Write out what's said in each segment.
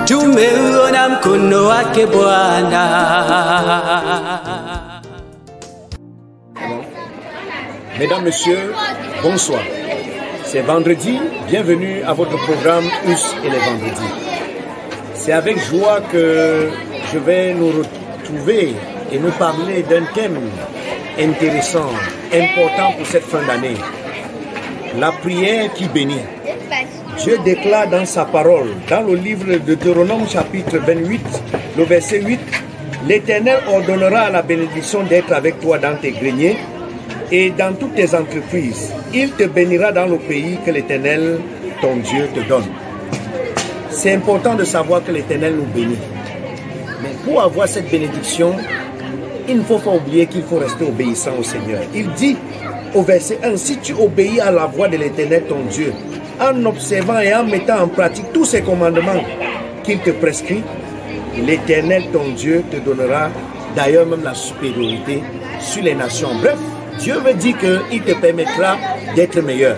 Tumeona mkono wake Bwana. Mesdames, Messieurs, bonsoir. C'est vendredi, bienvenue à votre programme US et les vendredis. C'est avec joie que je vais nous retrouver et nous parler d'un thème intéressant, important pour cette fin d'année. La prière qui bénit. Dieu déclare dans sa parole, dans le livre de Deutéronome chapitre 28, le verset 8, « L'Éternel ordonnera à la bénédiction d'être avec toi dans tes greniers et dans toutes tes entreprises. Il te bénira dans le pays que l'Éternel, ton Dieu, te donne. » C'est important de savoir que l'Éternel nous bénit. Mais pour avoir cette bénédiction, il ne faut pas oublier qu'il faut rester obéissant au Seigneur. Il dit au verset 1, « Si tu obéis à la voix de l'Éternel, ton Dieu, en observant et en mettant en pratique tous ces commandements qu'il te prescrit, l'Éternel, ton Dieu, te donnera d'ailleurs même la supériorité sur les nations. » Bref, Dieu veut dire qu'il te permettra d'être meilleur.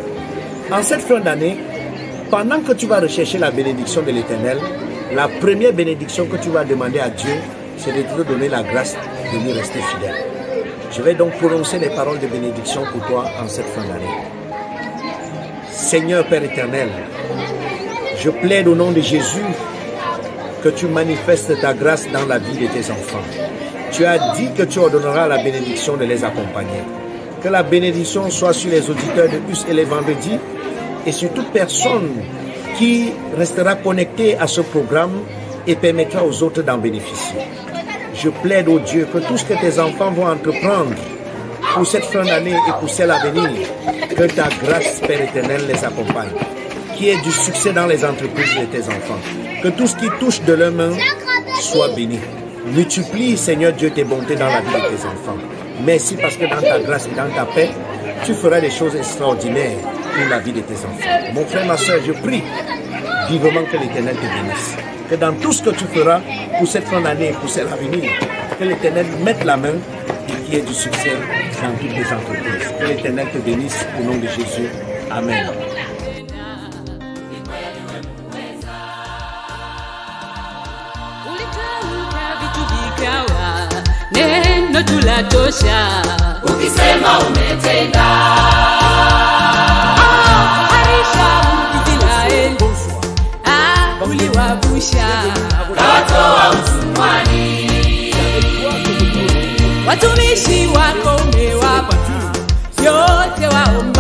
En cette fin d'année, pendant que tu vas rechercher la bénédiction de l'Éternel, la première bénédiction que tu vas demander à Dieu, c'est de te donner la grâce de lui rester fidèle. Je vais donc prononcer des paroles de bénédiction pour toi en cette fin d'année. Seigneur Père éternel, je plaide au nom de Jésus que tu manifestes ta grâce dans la vie de tes enfants. Tu as dit que tu ordonneras la bénédiction de les accompagner. Que la bénédiction soit sur les auditeurs de US et les vendredis et sur toute personne qui restera connectée à ce programme et permettra aux autres d'en bénéficier. Je plaide au Dieu que tout ce que tes enfants vont entreprendre pour cette fin d'année et pour celle à venir, que ta grâce, Père éternel, les accompagne. Qu'il y ait du succès dans les entreprises de tes enfants. Que tout ce qui touche de leurs mains soit béni. Multiplie, Seigneur Dieu, tes bontés dans la vie de tes enfants. Merci parce que dans ta grâce et dans ta paix, tu feras des choses extraordinaires pour la vie de tes enfants. Mon frère, ma soeur, je prie vivement que l'Éternel te bénisse. Que dans tout ce que tu feras pour cette fin d'année et pour celle à venir, que l'Éternel mette la main et qu'il y ait du succès dans toutes les entreprises. Que l'Éternel te bénisse au nom de Jésus. Amen. Neno tulatosha, ukisema umetenda. Harisha Israeli, uliwavusha, kawatoa utumwani. Watumishi wako umewapa yote waomba.